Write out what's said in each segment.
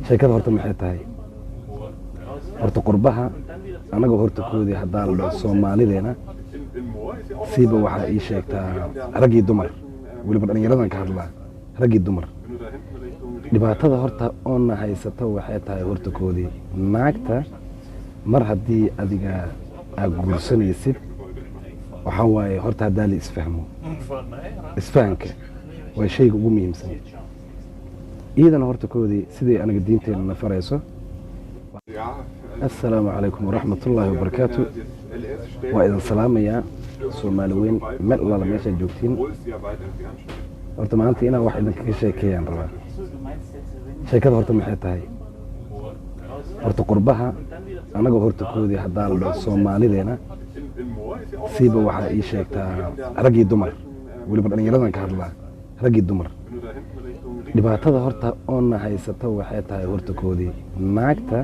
sheekada horta maxay tahay horta qurbaha anaga horta koodii haddaan la Soomaalideena siiba waxa ii sheegtaa rag iyo dumar waliba dhalinyaradan ka hadlaa rag iyo dumar dhibaatada horta oo haysato waxay tahay horta koodii naagta mar haddii adiga aad guursanaysid waxa waaye horta haddaa la isfahmo isfahanka waa shayga ugu muhiimsan iyadana horta koodii sidii anaga diinteena na farayso السلام عليكم ورحمة الله وبركاته وإذا سلام يا سومالوين مل الله لما يشجع جوكتين ورت ما أنت هنا واحد منك شيء كيان ربع شيء كذا ورت محيطها هي ورت قربها أنا جو ورت كودي حدار الصومالي لنا سيبه واحد شيء تا رجي دمر واللي بدنا يردنا كهرلا رجي دمر dhibaatada horta oona haysato waxay tahay horta koodii naagta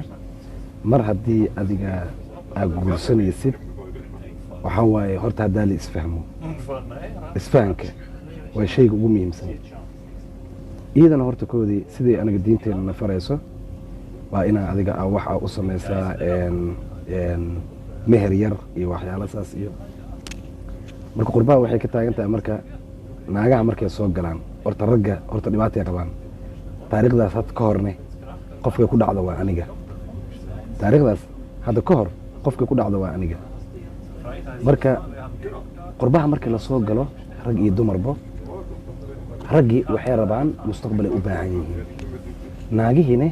mar haddii adiga aad guursanaysid waxa waaye horta haddaa la isfahmo isfahanka waa shayga ugu muhiimsan iyadana horta koodii sidii anaga diinteena na farayso waa inaa adiga waxa u samaysaa meher yar iyo waxyaalo saas iyo marka qurbaha waxay ka taagan tahay marka naagaha markay soo galaan horta ragga horta dhibaatay qabaan taariikhdaas had ka horne qofka ku dhacdo waa aniga taariikhdaas hadda ka hor qofka ku dhacdo waa aniga marka qurbaha markii la soo galo rag iyo dumarba raggi waxay rabaan mustaqbal u baahan yihiin naagihiina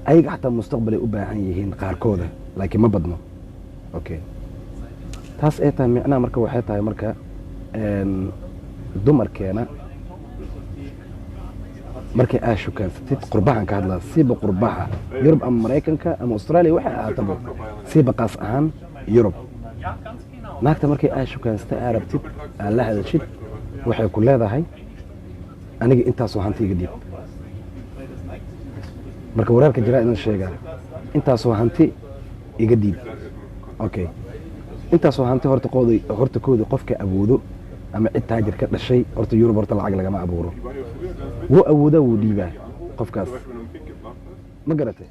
ayaga xataa mustaqbal u baahan yihiin qaarkooda laakiin ma badno okay taas ay tahay macnaha marka waxay tahay marka dumarkeena markay aashukansatid qurbahan ka hadlaa siiba qurbaha yurub ama maraykanka ama australia waxa ahaataba siiba qaas ahaan yurub naagta markay aashukansatay arabtid aan la hadashid waxay ku leedahay aniga intaasoo hanti iga dhiib marka wararka jiraa inaan sheegaa intaasoo hanti iga dhiib okay intaasoo hanti horta koodii qofka awoodo ama cid taajir ka dhashay horta yurub horta lacag lagama abuuro wuu awoodaa wuu dhiibaa qofkaas ma garatay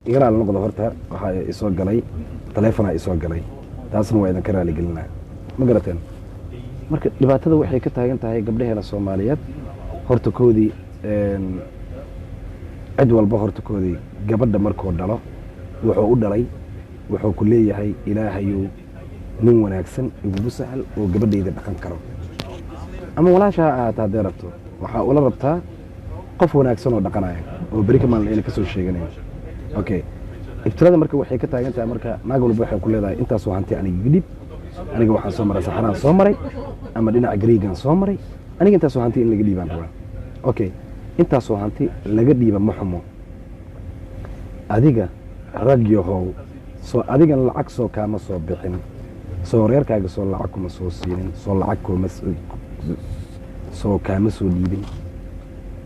igaraal noqdo horta waxaa isoo galay taleefonaa isoo galay taasna waa idinka raali gelinaa ma garateen marka dhibaatada waxay ka taagan tahay gabdhaheena Soomaaliyeed horta koodii cid walba horta koodii gabadha markuu dhalo wuxuu u dhalay wuxuu ku leeyahay ilaahayu nin wanaagsan ugu sahal oo gabadheeda dhaqan karo ama walaasha aad haddii rabto waxa ula rabtaa qof wanaagsan oo dhaqanaya oo bari kamaan la ka soo sheeganay okay ibtilada marka waxay ka taagan tahay marka naag walba waxay ku leedahay intaas oo hanti aniga gidib aniga waxaan soo maray saxaraan soo maray ama dhinaca Greegan soo maray aniga intaas oo hanti in laga dhiibaan rabaa okay intaas oo hanti laga dhiiba ma xumo adiga rag yahow soo adiga lacag soo kaama soo bixin soo reerkaaga soo lacag kuma soo siinin soo lacag kuma soo kaama soo dhiibin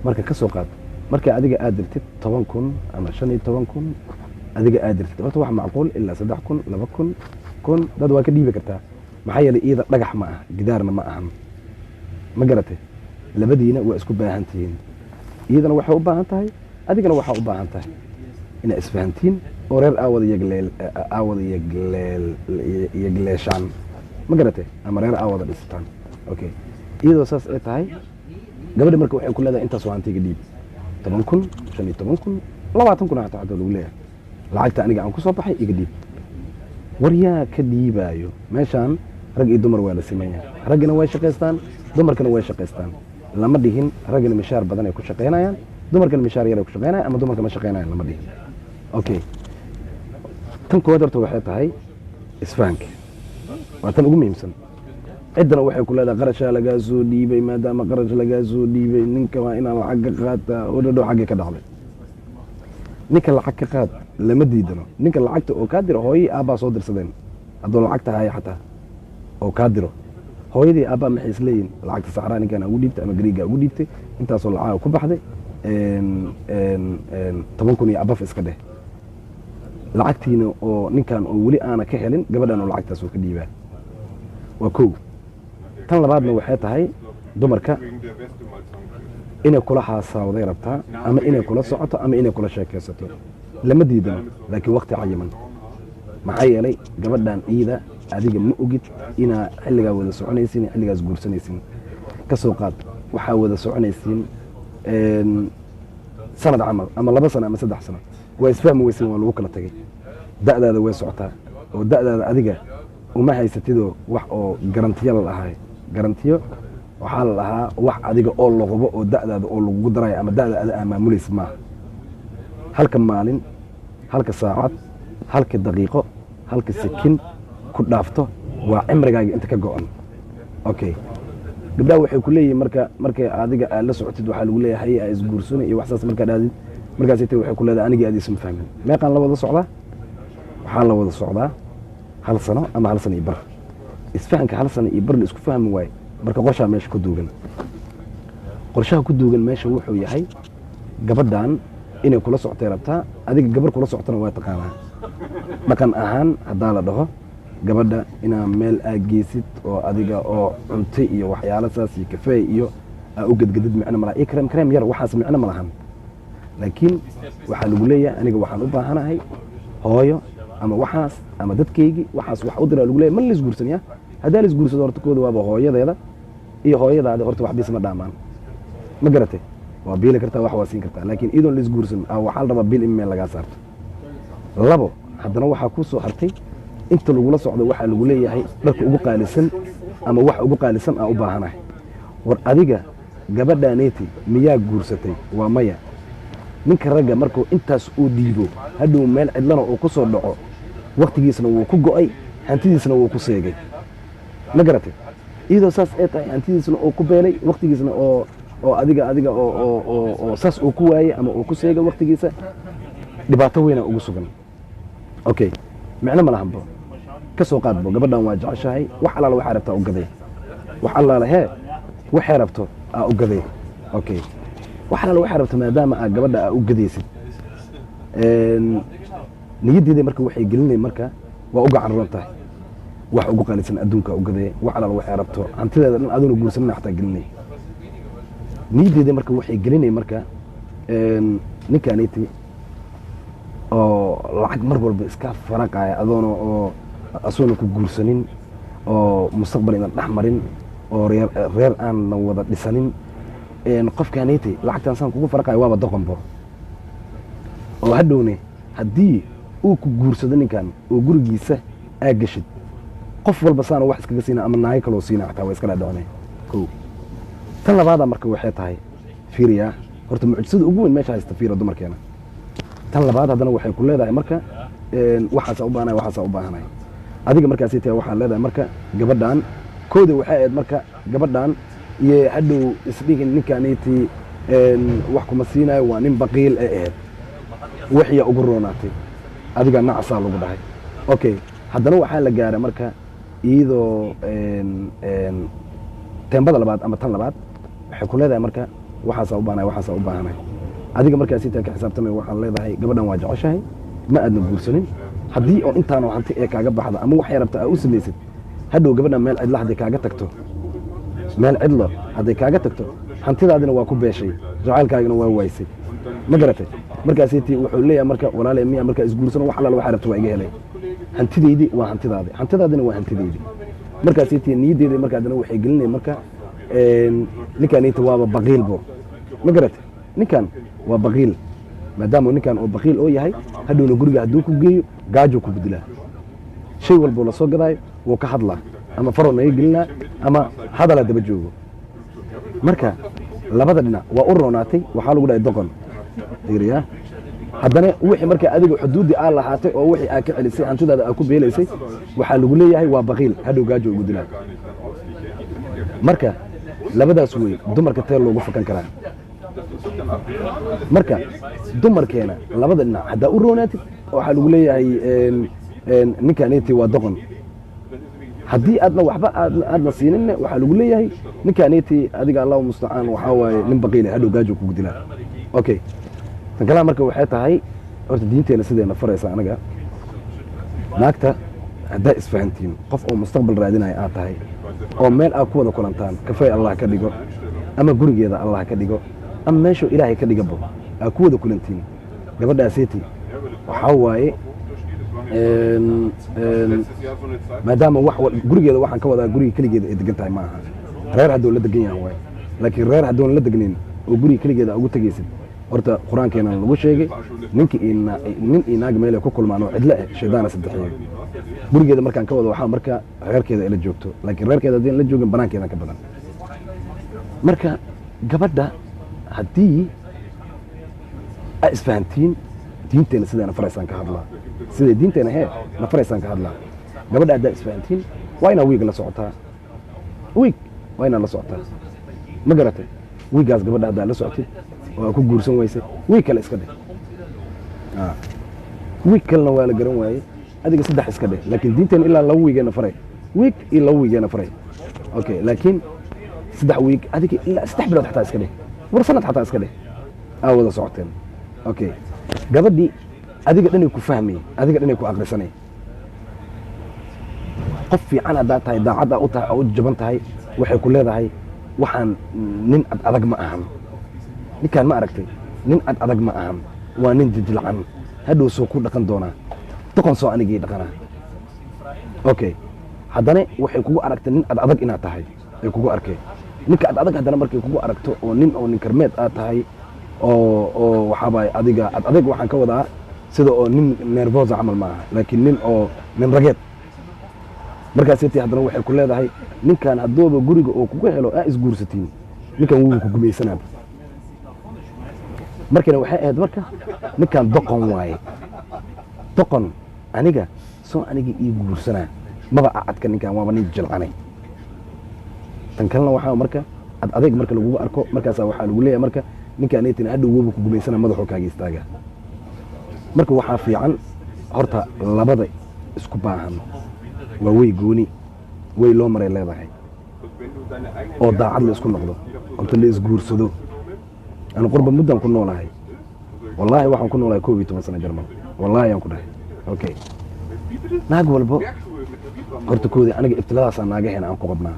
marka ka soo qaad marka adiga aad dirtid 10,000 ama 15,000 adiga aad dirtid horta wax macquul ilaa 3,000 2,000 dad waa ka dhiibi kartaa maxaa yeelay iyada dhagax ma ah gidaarna ma ahan ma garatay labadiina waa isku baahan tihiin iyadana waxay u baahan tahay adigana waxa u baahan tahay ina isfahantiin oo reer aawada yagleeshaan ma garatay ama reer aawada dhistaan okay iyadoo saas ay tahay gabadha marka waxay ku leedahay intaas oo hantiga dhiib 10,000 15,000 20,000 hataa lagu leeyahay lacagta aniga aan ku soo baxay iga dhiib waryaa ka dhiibaayo meeshaan rag iyo dumar waa la sameeyaa ragina way shaqeystaan dumarkana way shaqeystaan lama dhihin ragina mishaar badan ay ku shaqeynayaan dumarkana mishaar yar ay ku shaqeynayaan ama dumarka ma shaqeynayaan lama dhihin okay tan koowaad horta waxay tahay isfahanka waa tan ugu muhiimsan ciddana waxay ku leedahay qarashaa lagaa soo dhiibay maadaama qarash lagaa soo dhiibay ninka waa inaan lacag ka qaataa oo dhadhow xaggee ka dhacday ninka lacag ka qaad lama diidano ninka lacagta oo kaa diro hooyadii aabbaa soo dirsadeen hadduu lacagta haya xataa oo kaa diro hooyadii aabbaa maxay isleeyihin lacagta saxraa ninkaan ugu dhiibtay ama gariiga ugu dhiibtay intaasoo lacag ku baxday 10,000 iyo abaf iska dheh lacagtiina oo ninkan oo weli aana ka helin gabadhan oo lacagtaas oo ka dhiibaa waa kow tan labaadna waxay tahay dumarka inay kula xaasawday rabtaa ama inay kula socoto ama inay kula sheekaysato lama diidano laakiin waqti cayiman maxaa yeelay gabadhan iida adiga ma ogid inaa xilligaa wada soconaysiin xilligaas guursanaysiin ka soo qaad waxaa wada soconaysiin sanad camal ama 2 sano ama 3 sano waa isfahmi weysiin waa lagu kala tagay da'daada way socotaa oo da'daada adiga uma haysatidoo wax oo garantiyo la lahay garantiyo waxaa la lahaa wax adiga oo la hubo oo da'daada oo lagu darayo ama da'daada aad maamulaysid maaha halka maalin halka saacad halka daqiiqo halka sekin ku dhaafto waa cimrigaaga inta ka go'an okay gabdhaha waxay ku leeyihiin markay adiga aad la socotid waxaa lagu leeyahay ay isguursan iyo waxsaas markaa dhaadid markaas intay waxay ku leedahay anigii aad isma fahmin meeqan la wada socdaa waxaa la wada socdaa 1 sano ama 1 sano iyo bar isfahanka 1 sano iyo bar la isku fahmi waaye marka qorshaha meesha ku duugan qorshaha ku duugan meesha wuxuu yahay gabadhan inay kula socotay rabtaa adiga gabar kula socotana waa taqaanaa dhaqan ahaan hadaa la dhaho gabadha inaa meel aad geysid oo adiga oo cunto iyo waxyaalo saas iyo kafee iyo u gadgadid macna malaha iyo kareem yar waxaas macna malahan laakiin waxaa lagu leeyahay aniga waxaan u baahanahay hooyo ama waxaas ama dadkeygii waxaas wax u diraa lagu leeyahay man la isguursanayaa hadaa la isguursado horta kooda waaba hooyadeeda iyo hooyadaada horta wax bisma dhaamaan ma garatay waa biili kartaa wax waa siin kartaa laakiin iidoon la isguursan waxaa la rabaa bil in meel lagaa saarto labo haddana waxaa ku soo hartay inta lagula socdo waxaa lagu leeyahay dharka ugu qaalisan ama wax ugu qaalisan aan u baahanahay war adiga gabadhaaneeti miyaa guursatay waa maya ninka ragga markuu intaas uu dhiibo hadhow meel cidlana uu ku soo dhaco waqtigiisna wuu ku go'ay hantidiisna wuu ku seegay ma garatay iyadoo saas ay tahay hantidiisna uu ku beelay waqtigiisna oo adiga oo saas uu ku waayay ama uu ku seegay waqtigiisa dhibaato weyn ugu sugan okay macna ma lahanbo ka soo qaadbo gabadhan waa jeceshahay wax allaala waxay rabtaa u gaday wax allaala waxay rabto u gaday okay wax allaala waxay rabto maadaama gabadha u gadaysid niyaddeeda marka waxay gelinay marka waa u gacan roon tahay wax ugu qaalisan adduunka u gaday wax allaala waxay rabto hantideeda dhan adoona guursanina xataa gelinay niyaddeeda marka waxay gelinay marka ninkaaniti oo lacag mar walba iska faraqaya adoona oo asoona ku guursanin oo mustaqbal inaan dhex marin oo reer aan la wada dhisanin qofkaaniti lacagtaan saan kugu faraqaya waaba doqonbo oo hadhowne haddii uu ku guursado ninkan oo gurigiisa aa gashid qof walba saana wax iskaga siina ama naayo kaloo siina xataa waa iskala dhacnay kow tan labaada marka waxay tahay fiiriya horta mucjisada ugu weyn meesha haysta fiira dumarkeena tan labaad haddana waxay ku leedahay marka waxaasa u baahanahay adiga markaasi tahay waxaa leedahay marka gabadhan kooda waxay ahayd marka gabadhan iyo hadhow isdhigin ninkaanitii wax kuma siinayo waa nin baqiil ee ahayd wixiya ugu roonaatay adiga nacasaa lagu dhahay okay haddana waxaa la gaaray marka iyadoo teembada labaad ama tan labaad waxay ku leedahay marka waxaasa u baahanahay adiga markaasi taa ka xisaabtamay waxaan leedahay gabadhan waa jeceshahay ma aadna guursanin haddii oo intaanoo hanti ee kaaga baxda ama waxay rabta aa u samaysid hadhow gabadhan meel cidlo hadday kaaga tagto hantidaadina waa ku beeshay jacaylkaagina waa waaysay ma garatay markaasi tii wuxuu leeyahay marka walaale miya markaa isguursano wax allaala waxay rabta waa iga helay hantideydii waa hantidaadina waa hantideydii markaasi tii niyaddeedii marka haddana waxay gelinay marka ninkaaniita waaba baqiilbo ma garatay ninkan waa baqiil maadaama ninkan oo baqiil oo yahay hadhowna guriga hadduu ku geeyo gaajo ku bedilaa shay walboo la soo gadaayo wuu ka hadlaa ama faroo naga gelinaa ama hadalaa daba joogo marka labada dhinac waa u roonaatay waxaa lagu dhahay doqon fiiriya haddana wixii marka adiga xuduuddii aa lahaatay oo wixii aa ka celisay hantidaada aa ku beelaysay waxaa lagu leeyahay waa baqiil hadhow gaajo ugu dilaa marka labadaas wey dumarka tee loogu fakan karaa marka dumarkeena labada dhinac haddaa u roonaatid waxaa lagu leeyahay ninkaaniti waa doqon haddii aadna waxba aadna siininna waxaa lagu leeyahay ninkaaniti adiga allahu mustacaan waxaa waaye nin baqiile hadhow gaajo kugu dilaa okay tan kalaa marka waxay tahay horta diinteena sideena faraysa anaga naagta haddaa isfahantiin qof oo mustaqbal raadinaya aad tahay oo meel aad ku wada kulantaan kafay allah ka dhigo ama gurigeeda allah ka dhigo ama meeshu ilaahay ka dhigabo aa ku wada kulantiin gabadhaaseti waxaa waaye maadaama gurigeeda waxaan ka wadaa guriga keligeeda ay degan tahay ma aha reer hadduu la degan yahan waaye laakiin reer hadduun la degnayn oo guriga keligeeda ugu tegaysid horta qur-aankeena lagu sheegay nin iyo naag meel ay ku kulmaan oo cidlo ah shaydaana saddexiyo gurigeeda markaan ka wado waxaa marka reerkeeda ay la joogto laakiin reerkeeda haddii la joogin banaankeeda ka badan marka gabadha haddii aa isfahantiin diinteena sideena faraysaan ka hadlaa siday diinteena na faraysaan ka hadlaa gabadha haddaa isfahantiin waa inaa wiig la socotaa wiig waa inaa la socotaa ma garatay wiigaas gabadha haddaa la socotid oo ku guursan weysay wiig kale iska dheh wiig kalena waa la garan waayey adiga 3 iska dheh laakiin diinteena ilaa 2 wiigeena faray wiig iyo 2 wiigeena faray okay laakiin 3 wiig adiga ilaa 3 bilood xataa iska dheh war sanad xataa iska dheh aa wada socoteen okay gabadhii adiga dhanay ku fahmay adiga dhanay ku aqrisanay qof fiican haddaa tahay daacadda u tahay oo jaban tahay waxay ku leedahay waxaan nin adag ma ahan ninkaan ma aragtay nin adag ma ahan waa nin jijilcan hadhow soo ku dhaqan doonaa doqon soo anigii dhaqanaa okay haddana waxay kugu aragtay nin adag inaad tahay ay kugu arkay ninka adag haddana markay kugu aragto oo nin karmeed aad tahay oo waxaabay adiga adag waxaan ka wadaa sida oo nin nervosa camal maaha laakiin nin rageed markaastii haddana waxay ku leedahay ninkan haddooba guriga oo kugu helo aa isguursatiin ninkan wuu ku gumaysanaa markana waxay ahayd marka ninkan doqon waaye doqon aniga soo aniga ii guursanaa maba acadka ninkan waaba nin jilcanay tan kalena waxaa marka adeeg marka lagu arko markaasaa waxaa lagu leeyahay marka ninkaan aytan hadhow wuu ku gumaysanaa madaxuu kaaga istaaga marka waxaa fiican horta labada isku baahan waa way gooni way loo maray leedahay oo daacad la isku noqdo inta la isguursado أنا قرب مدة كنا نولاهي والله واحد كنا نولاهي 12 سنة جرمان والله يوم كنا أوكي ناقول بو قرت كودي أنا ابتلاء أصلا ناقة هنا أنكو قبنا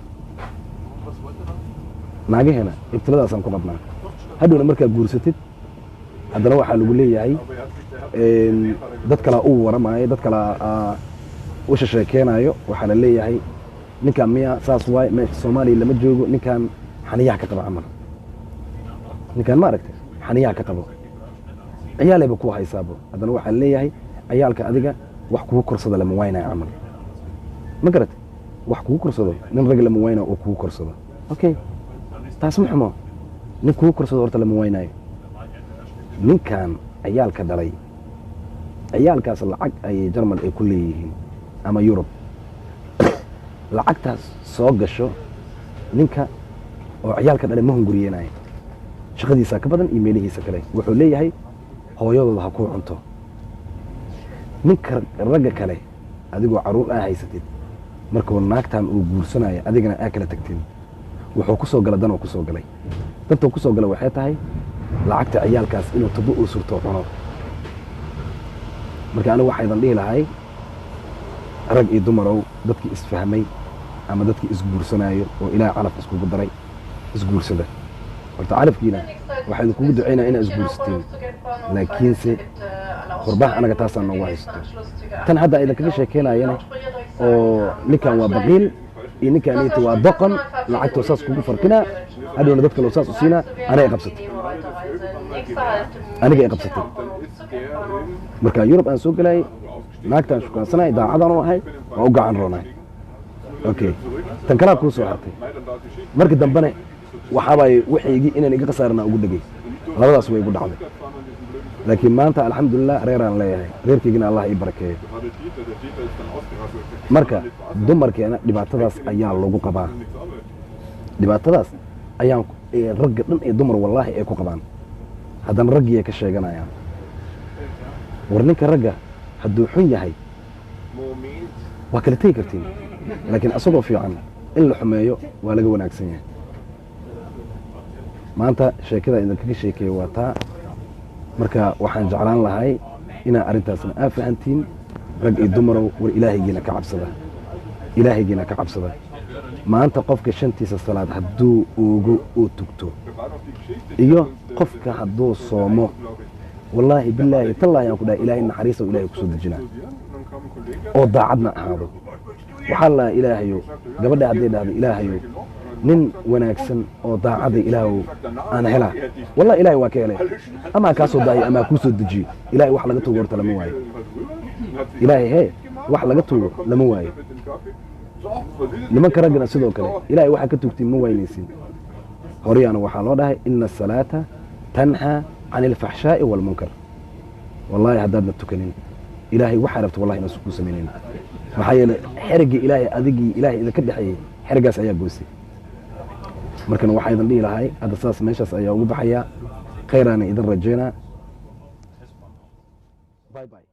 ناقة هنا ابتلاء أصلا أنكو قبنا هادو نمركب جورستيد هذا لو حلو لي هاي دتك لا ورا معي دتك لا وش شركينا أيو وحل لي هاي نكان ميا ساسواي من الصومالي لما جوجو نكان حنياك طبعا عمر ninkaan ma aragtay xaniyaa ka qabo ciyaalay ku haysaabo hadana waxa leeyahay ciyaalka adiga wax kugu korsada lama waynaa amal ma garatay wax kugu korsado nin rag lama waynaa oo kugu korsado okay taas ma xumo nin kugu korsado horta lama waynaayo ninkaan ciyaalka dhalay ciyaalkaas lacag ay Jarmal ay ku leeyihiin ama Yurub lacagtaas soo gasho ninka oo ciyaalka dhalay ma hunguriyeenay shaqadiisa ka badan iimaylihiisa kale wuxuu leeyahay hooyadooda ha ku cunto ninka ragga kale adigoo caruur ah haysatid markuu naagtan uu guursanayo adigana aa kala tagtiin wuxuu ku soo galay dan oo ku soo galay dantuu ku soo galay waxay tahay lacagta ciyaalkaas inuu tabo uu surto cuno marka anigu waxaydan dhihi lahay rag iyo dumarow dadkii isfahmay ama dadkii isguursanayo oo ilaahay calaf iskugu daray isguursada horta calafkiina waxaan kugu duceynaa inaa isguursatiin laakiinse qurbaha anaga taasaan noogu haysto tan hadda idan kaga sheekeynayana oo ninkan waa baqiil iyo ninkan ayta waa doqon lacagtoo saas kugu farqinaa hadhowna dadka loo saas u siinaa aniga ay qabsatay marka Yurub aan soo galay naagtaan shukaansanay daacadaan u ahay waa u gacan roonay okay tan kala ku soo hartay marka dambana waxaabay wixii inaan iga qasaarna ugu dhagay labadaas way igu dhacday laakiin maanta alxamdulillah reeraan leeyahay reerkeygina Allah ii barakeeyo marka dumarkeena dhibaatadaas ayaa lagu qabaa dhibaatadaas ayaan ragga dhan ee dumar wallahi ay ku qabaan haddana raggii ka sheeganayaan war ninka ragga hadduu xun yahay waa kala tegi kartiin laakiin asagoo fiican in la xumeeyo waa laga wanaagsan yahay maanta sheekada idin kaga sheekay waa taa marka waxaan jeclaan lahay inaa arintaasna aa fahantiin rag iyo dumarow war ilaahaygiina ka cabsada maanta qofka shantiisa salaad hadduu ugu u tugto iyo qofka hadduu soomo wallaahi billaahi tallaahi aan ku dhahay ilaahay naxariista ilaahay kusoo dejinaa oo daacadna ahaado waxaa la ilaahayo gabadha hadday dhahdo ilaahayo nin wanaagsan oo daacada ilaahow aan helaa wallahi ilaahay waa ka helay ama kaa soo daayay ama kuu soo dejiyo ilaahay wax laga tuugo horta lama waayo ilaahay hee wax laga tuugo lama waayo nimanka raggana sidoo kale ilaahay waxa ka tuugtay ma waynaysin horyaana waxaa loo dhahay inna asalaata tanhaa can alfaxshaa'i waalmunkar wallaahi haddaadna tukanin ilaahay waxaa rabta wallahi inaan ku samaynayn maxaa yeelay xerigii ilaahay adigii ilaahay idinka dhexeeyey xerigaas ayaa goostay markana waxaa idin dhihi lahay hadda saas meeshaas ayaa ugu baxayaa khayraana idin rajaynaa bye bye